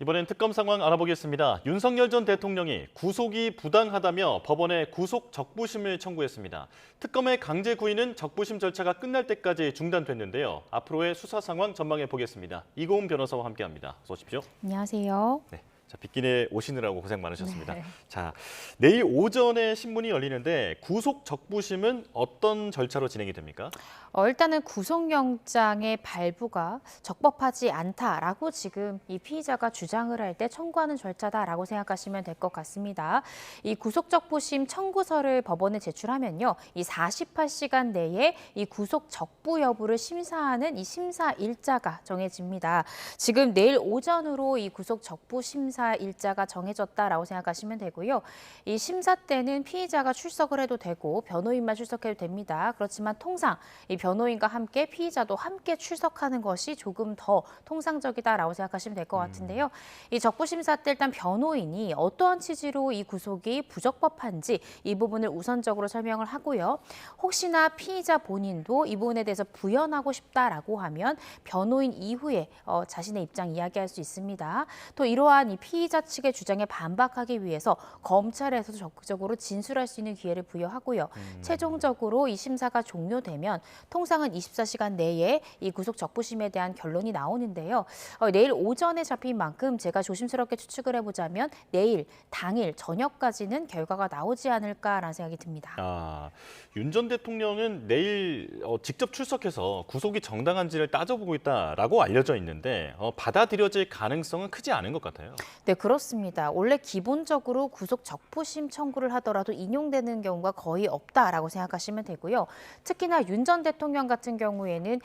이번엔 특검 상황 알아보겠습니다. 윤석열 전 대통령이 구속이 부당하다며 법원에 구속 적부심을 청구했습니다. 특검의 강제 구인은 적부심 절차가 끝날 때까지 중단됐는데요. 앞으로의 수사 상황 전망해 보겠습니다. 이고은 변호사와 함께합니다. 어서 오십시오. 안녕하세요. 네. 자, 빗길에 오시느라고 고생 많으셨습니다. 네. 자, 내일 오전에 신문이 열리는데 구속 적부심은 어떤 절차로 진행이 됩니까? 일단은 구속영장의 발부가 적법하지 않다라고 지금 이 피의자가 주장을 할 때 청구하는 절차다라고 생각하시면 될 것 같습니다. 이 구속적부심 청구서를 법원에 제출하면요, 이 48시간 내에 이 구속 적부 여부를 심사하는 이 심사 일자가 정해집니다. 지금 내일 오전으로 이 구속 적부 심사 일자가 정해졌다라고 생각하시면 되고요. 이 심사 때는 피의자가 출석을 해도 되고 변호인만 출석해도 됩니다. 그렇지만 통상 이 변호인과 함께 피의자도 함께 출석하는 것이 조금 더 통상적이다라고 생각하시면 될 것 같은데요. 이 적부심사 때 일단 변호인이 어떠한 취지로 이 구속이 부적법한지 이 부분을 우선적으로 설명을 하고요. 혹시나 피의자 본인도 이 부분에 대해서 부연하고 싶다라고 하면 변호인 이후에 자신의 입장 이야기할 수 있습니다. 또 이러한 이 피의자 측의 주장에 반박하기 위해서 검찰에서도 적극적으로 진술할 수 있는 기회를 부여하고요. 최종적으로 이 심사가 종료되면 통상은 24시간 내에 이 구속 적부심에 대한 결론이 나오는데요. 내일 오전에 잡힌 만큼 제가 조심스럽게 추측을 해보자면 내일 당일 저녁까지는 결과가 나오지 않을까라는 생각이 듭니다. 윤 전 대통령은 내일 직접 출석해서 구속이 정당한지를 따져보고 있다라고 알려져 있는데 받아들여질 가능성은 크지 않은 것 같아요. 네, 그렇습니다. 원래 기본적으로 구속 적부심 청구를 하더라도 인용되는 경우가 거의 없다라고 생각하시면 되고요. 특히나 윤 전 대통령 같은 경우에는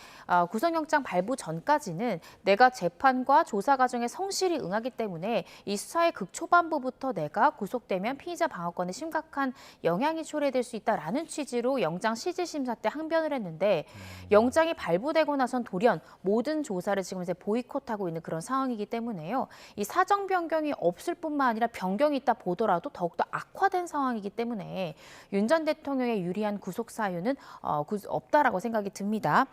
구속영장 발부 전까지는 내가 재판과 조사 과정에 성실히 응하기 때문에 이 수사의 극초반부부터 내가 구속되면 피의자 방어권에 심각한 영향이 초래될 수 있다라는 취지로 영장 실질 심사 때 항변을 했는데 영장이 발부되고 나선 돌연 모든 조사를 지금 이제 보이콧하고 있는 그런 상황이기 때문에요. 이 사정 변경이 없을 뿐만 아니라 변경이 있다 보더라도 더욱더 악화된 상황이기 때문에 윤 전 대통령의 유리한 구속 사유는 없다라고 생각이 듭니다.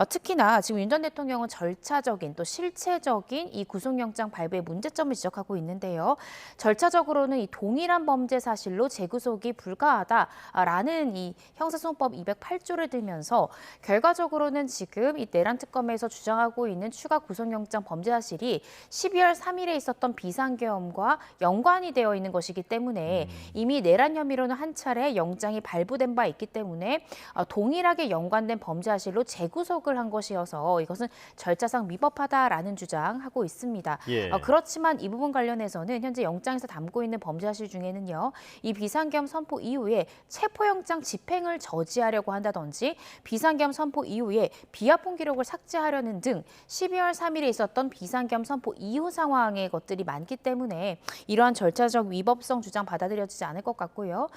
특히나 지금 윤 전 대통령은 절차적인 또 실체적인 이 구속영장 발부의 문제점을 지적하고 있는데요. 절차적으로는 이 동일한 범죄 사실로 재구속이 불가하다라는 이 형사소송법 208조를 들면서 결과적으로는 지금 이 내란 특검에서 주장하고 있는 추가 구속영장 범죄 사실이 12월 3일에 있었던 비상계엄과 연관이 되어 있는 것이기 때문에 이미 내란 혐의로는 한 차례 영장이 발부된 바 있기 때문에 동일하게 연관된 범죄 사실로 재구속을 한 것이어서 이것은 절차상 위법하다라는 주장하고 있습니다. 예. 그렇지만 이 부분 관련해서는 현재 영장에서 담고 있는 범죄 사실 중에는요. 이 비상계엄 선포 이후에 체포영장 집행을 저지하려고 한다든지 비상계엄 선포 이후에 비합본 기록을 삭제하려는 등 12월 3일에 있었던 비상계엄 선포 이후 상황의 것들이 많기 때문에 이러한 절차적 위법성 주장 받아들여지지 않을 것 같고요.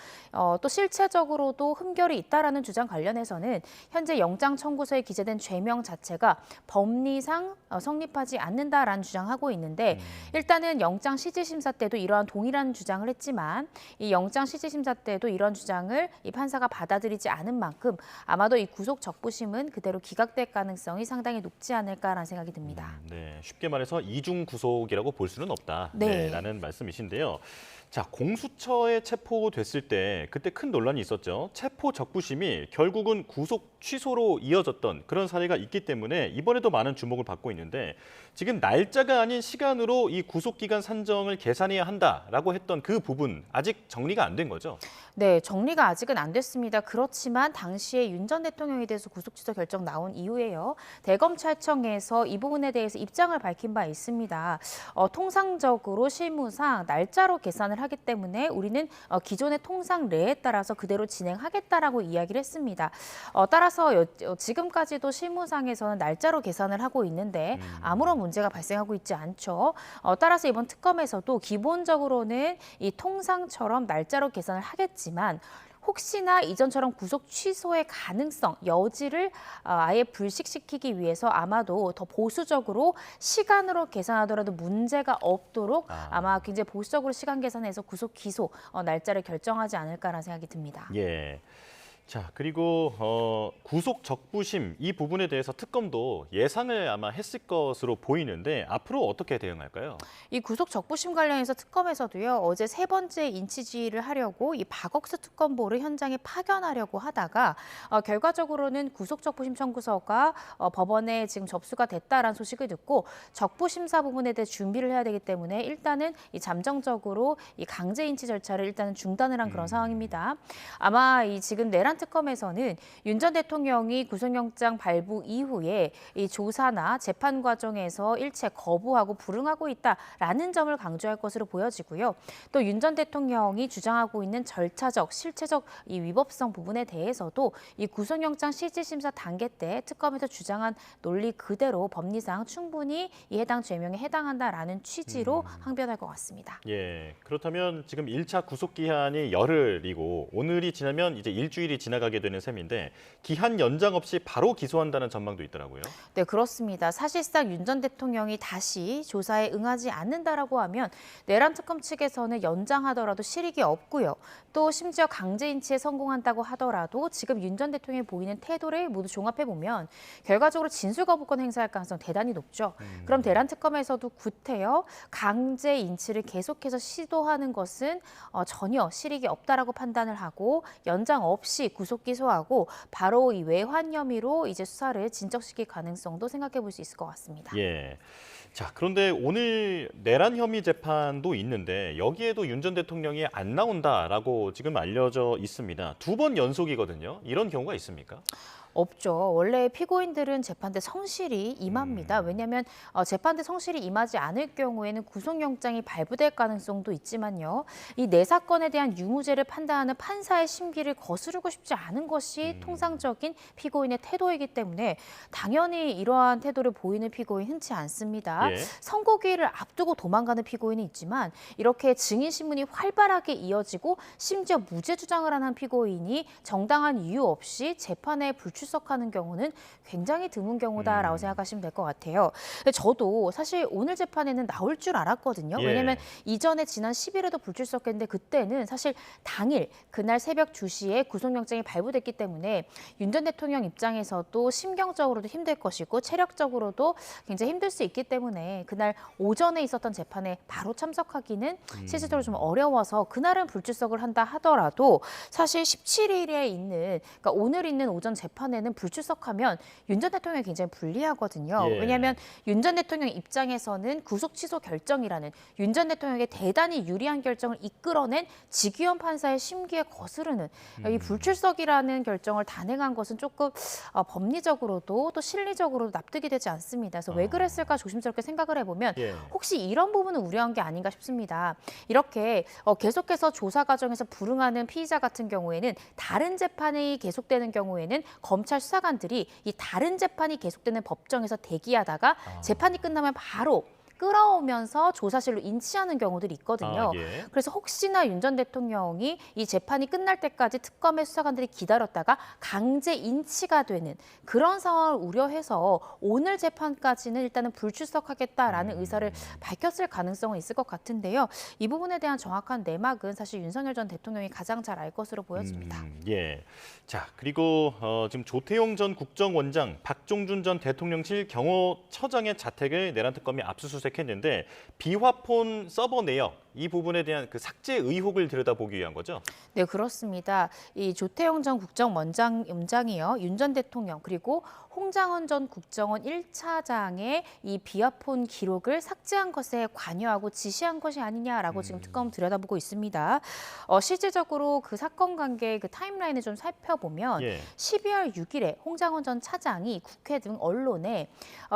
또 실체적으로도 흠결이 있다라는 주장 관련해서는 현재 영장 청구서에 기재된 죄명 자체가 법리상 성립하지 않는다라는 주장하고 있는데 일단은 영장 실질심사 때도 이러한 동일한 주장을 했지만 이 영장 실질심사 때도 이런 주장을 이 판사가 받아들이지 않은 만큼 아마도 이 구속 적부심은 그대로 기각될 가능성이 상당히 높지 않을까라는 생각이 듭니다. 네, 쉽게 말해서 이중 구속이라고 볼 수는 없다. 네. 라는 말씀이신데요. 자, 공수처에 체포됐을 때 그때 큰 논란이 있었죠. 체포 적부심이 결국은 구속 취소로 이어졌던 그런 사례가 있기 때문에 이번에도 많은 주목을 받고 있는데 지금 날짜가 아닌 시간으로 이 구속기간 산정을 계산해야 한다라고 했던 그 부분 아직 정리가 안 된 거죠? 네, 정리가 아직은 안 됐습니다. 그렇지만 당시에 윤 전 대통령에 대해서 구속 취소 결정 나온 이후에요. 대검찰청에서 이 부분에 대해서 입장을 밝힌 바 있습니다. 통상적으로 실무상 날짜로 계산을 하기 때문에 우리는 기존의 통상례에 따라서 그대로 진행하겠다라고 이야기를 했습니다. 따라서 지금까지도 실무상에서는 날짜로 계산을 하고 있는데 아무런 문제가 발생하고 있지 않죠. 따라서 이번 특검에서도 기본적으로는 이 통상처럼 날짜로 계산을 하겠지만 혹시나 이전처럼 구속 취소의 가능성, 여지를 아예 불식시키기 위해서 아마도 더 보수적으로 시간으로 계산하더라도 문제가 없도록 아마 굉장히 보수적으로 시간 계산해서 구속 기소 날짜를 결정하지 않을까라는 생각이 듭니다. 예. 자, 그리고 구속 적부심 이 부분에 대해서 특검도 예상을 아마 했을 것으로 보이는데 앞으로 어떻게 대응할까요? 이 구속 적부심 관련해서 특검에서도요, 어제 세 번째 인치지휘를 하려고 이 박억수 특검보를 현장에 파견하려고 하다가 결과적으로는 구속 적부심 청구서가 법원에 지금 접수가 됐다라는 소식을 듣고 적부심사 부분에 대해 준비를 해야 되기 때문에 일단은 이 잠정적으로 이 강제 인치 절차를 일단은 중단을 한 그런 상황입니다. 아마 이 지금 내란 특검에서는 윤 전 대통령이 구속영장 발부 이후에 이 조사나 재판 과정에서 일체 거부하고 불응하고 있다라는 점을 강조할 것으로 보여지고요. 또 윤 전 대통령이 주장하고 있는 절차적, 실체적 이 위법성 부분에 대해서도 이 구속영장 실질심사 단계 때 특검에서 주장한 논리 그대로 법리상 충분히 이 해당 죄명에 해당한다라는 취지로 항변할 것 같습니다. 예, 그렇다면 지금 1차 구속 기한이 열흘이고 오늘이 지나면 이제 일주일이 지나가게 되는 셈인데 기한 연장 없이 바로 기소한다는 전망도 있더라고요. 네, 그렇습니다. 사실상 윤 전 대통령이 다시 조사에 응하지 않는다라고 하면 내란 특검 측에서는 연장하더라도 실익이 없고요. 또 심지어 강제 인치에 성공한다고 하더라도 지금 윤 전 대통령이 보이는 태도를 모두 종합해 보면 결과적으로 진술 거부권 행사할 가능성 대단히 높죠. 그럼 내란 특검에서도 구태여 강제 인치를 계속해서 시도하는 것은 전혀 실익이 없다라고 판단을 하고 연장 없이 구속 기소하고 바로 이 외환 혐의로 이제 수사를 진척시킬 가능성도 생각해 볼 수 있을 것 같습니다. 예. 자, 그런데 오늘 내란 혐의 재판도 있는데 여기에도 윤 전 대통령이 안 나온다라고 지금 알려져 있습니다. 2번 연속이거든요. 이런 경우가 있습니까? 없죠. 원래 피고인들은 재판대 성실히 임합니다. 왜냐하면 재판대 성실히 임하지 않을 경우에는 구속영장이 발부될 가능성도 있지만요. 이 네 사건에 대한 유무죄를 판단하는 판사의 심기를 거스르고 싶지 않은 것이 통상적인 피고인의 태도이기 때문에 당연히 이러한 태도를 보이는 피고인 흔치 않습니다. 예. 선고기일을 앞두고 도망가는 피고인이 있지만 이렇게 증인 신문이 활발하게 이어지고 심지어 무죄 주장을 하는 피고인이 정당한 이유 없이 재판에 불출석하는 경우는 굉장히 드문 경우다라고 생각하시면 될 것 같아요. 근데 저도 사실 오늘 재판에는 나올 줄 알았거든요. 예. 왜냐하면 이전에 지난 10일에도 불출석했는데 그때는 사실 당일 그날 새벽 2시에 구속영장이 발부됐기 때문에 윤 전 대통령 입장에서도 심경적으로도 힘들 것이고 체력적으로도 굉장히 힘들 수 있기 때문에 그날 오전에 있었던 재판에 바로 참석하기는 실질적으로 좀 어려워서 그날은 불출석을 한다 하더라도 사실 17일에 있는 그러니까 오늘 있는 오전 재판에는 불출석하면 윤 전 대통령이 굉장히 불리하거든요. 예. 왜냐하면 윤 전 대통령 입장에서는 구속 취소 결정이라는 윤 전 대통령에게 대단히 유리한 결정을 이끌어낸 직위원 판사의 심기에 거스르는 이 불출석이라는 결정을 단행한 것은 조금 법리적으로도 또 실리적으로도 납득이 되지 않습니다. 그래서 왜 그랬을까 조심스럽게 생각을 해보면 예. 혹시 이런 부분을 우려한 게 아닌가 싶습니다. 이렇게 계속해서 조사 과정에서 불응하는 피의자 같은 경우에는 다른 재판이 계속되는 경우에는 검찰 수사관들이 이 다른 재판이 계속되는 법정에서 대기하다가 재판이 끝나면 바로 끌어오면서 조사실로 인치하는 경우들이 있거든요. 예. 그래서 혹시나 윤 전 대통령이 이 재판이 끝날 때까지 특검의 수사관들이 기다렸다가 강제 인치가 되는 그런 상황을 우려해서 오늘 재판까지는 일단은 불출석하겠다라는 의사를 밝혔을 가능성은 있을 것 같은데요. 이 부분에 대한 정확한 내막은 사실 윤석열 전 대통령이 가장 잘 알 것으로 보여집니다. 예. 자, 그리고 지금 조태용 전 국정원장, 박종준 전 대통령실 경호처장의 자택을 내란 특검이 압수수색했는데 비화폰 서버 내역 이 부분에 대한 그 삭제 의혹을 들여다보기 위한 거죠? 네, 그렇습니다. 이 조태용 전 국정원장이요. 윤 전 대통령 그리고 홍장원 전 국정원 1차장의 이 비화폰 기록을 삭제한 것에 관여하고 지시한 것이 아니냐라고 지금 특검 들여다보고 있습니다. 실질적으로 그 사건 관계의 그 타임라인을 좀 살펴보면 예. 12월 6일에 홍장원 전 차장이 국회 등 언론에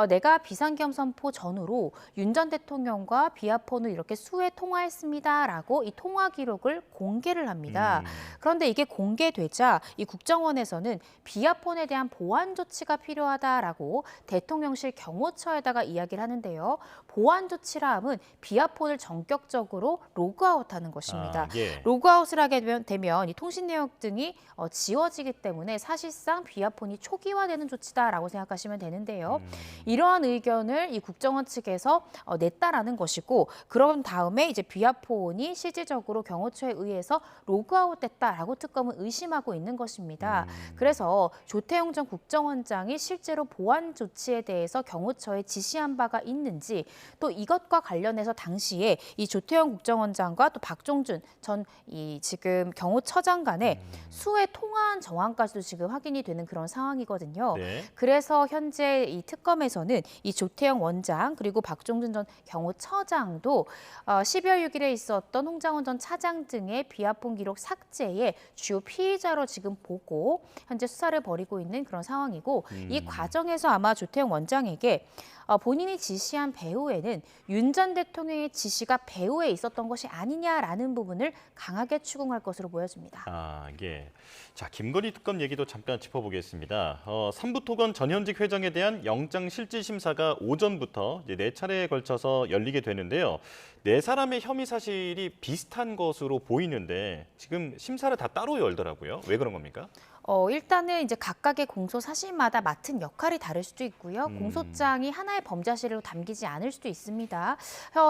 내가 비상겸 선포 전후로 윤 전 대통령과 비화폰을 이렇게 수회 통화했습니다라고 이 통화 기록을 공개를 합니다. 그런데 이게 공개되자 이 국정원에서는 비화폰에 대한 보안 조치가 필요하다라고 대통령실 경호처에다가 이야기를 하는데요. 보안 조치라 함은 비화폰을 전격적으로 로그아웃하는 것입니다. 예. 로그아웃을 하게 되면 이 통신 내역 등이 지워지기 때문에 사실상 비화폰이 초기화되는 조치다라고 생각하시면 되는데요. 이러한 의견을 이 국정원 측에서 냈다라는 것이고 그런 다음에 이제 비아폰이 실질적으로 경호처에 의해서 로그아웃됐다라고 특검은 의심하고 있는 것입니다. 그래서 조태용 전 국정원장이 실제로 보안 조치에 대해서 경호처에 지시한 바가 있는지, 또 이것과 관련해서 당시에 이 조태용 국정원장과 또 박종준 전 지금 경호처장 간의 수회 통화한 정황까지도 지금 확인이 되는 그런 상황이거든요. 네. 그래서 현재 이 특검에서는 이 조태영 원장 그리고 박종준 전 경호처장도 12월 6일에 있었던 홍장원 전 차장 등의 비아폰 기록 삭제의 주요 피의자로 지금 보고 현재 수사를 벌이고 있는 그런 상황이고, 이 과정에서 아마 조태영 원장에게 본인이 지시한 배후에는 윤 전 대통령의 지시가 배후에 있었던 것이 아니냐라는 부분을 강하게 추궁할 것으로 보여집니다. 예. 자, 김건희 특검 얘기도 잠깐 짚어보겠습니다. 삼부토건 전현직 회장에 대한 영장 실질 심사가 오전부터 이제 4차례에 걸쳐서 열리게 되는데요. 4사람의 혐의 사실이 비슷한 것으로 보이는데 지금 심사를 다 따로 열더라고요. 왜 그런 겁니까? 일단은 이제 각각의 공소 사실마다 맡은 역할이 다를 수도 있고요. 공소장이 하나의 범죄 사실로 담기지 않을 수도 있습니다.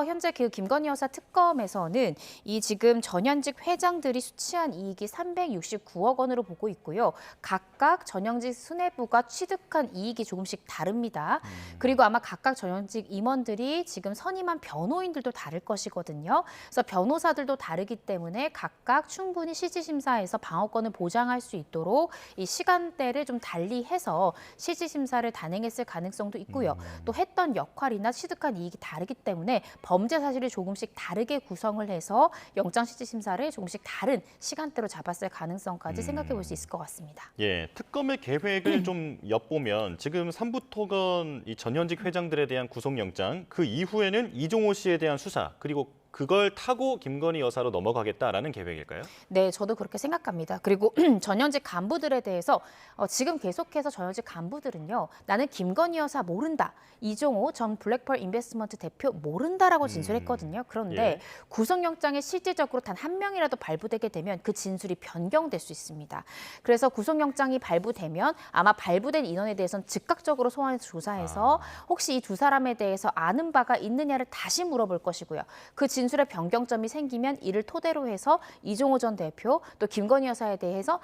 현재 그 김건희 여사 특검에서는 이 지금 전현직 회장들이 수취한 이익이 369억 원으로 보고 있고요. 각각 전현직 수뇌부가 취득한 이익이 조금씩 다릅니다. 그리고 아마 각각 전현직 임원들이 지금 선임한 변호인들도 다를 것이거든요. 그래서 변호사들도 다르기 때문에 각각 충분히 실질심사에서 방어권을 보장할 수 있도록 이 시간대를 좀 달리해서 실질심사를 단행했을 가능성도 있고요. 또 했던 역할이나 취득한 이익이 다르기 때문에 범죄 사실을 조금씩 다르게 구성을 해서 영장 실질심사를 조금씩 다른 시간대로 잡았을 가능성까지 생각해 볼 수 있을 것 같습니다. 예, 특검의 계획을 좀 엿보면 지금 삼부토건 이 전현직 회장들에 대한 구속영장, 그 이후에는 이종호 씨에 대한 수사, 그리고 그걸 타고 김건희 여사로 넘어가겠다라는 계획일까요? 네, 저도 그렇게 생각합니다. 그리고 전현직 간부들에 대해서 지금 계속해서 전현직 간부들은요, 나는 김건희 여사 모른다, 이종호 전 블랙펄 인베스트먼트 대표 모른다라고 진술했거든요. 그런데 예. 구속영장에 실질적으로 단 한 명이라도 발부되게 되면 그 진술이 변경될 수 있습니다. 그래서 구속영장이 발부되면 아마 발부된 인원에 대해서는 즉각적으로 소환해서 조사해서 혹시 이 두 사람에 대해서 아는 바가 있느냐를 다시 물어볼 것이고요. 그 진술의 변경점이 생기면 이를 토대로 해서 이종호 전 대표 또 김건희 여사에 대해서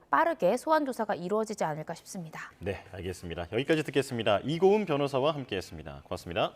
빠르게 소환 조사가 이루어지지 않을까 싶습니다. 네, 알겠습니다. 여기까지 듣겠습니다. 이고은 변호사와 함께했습니다. 고맙습니다.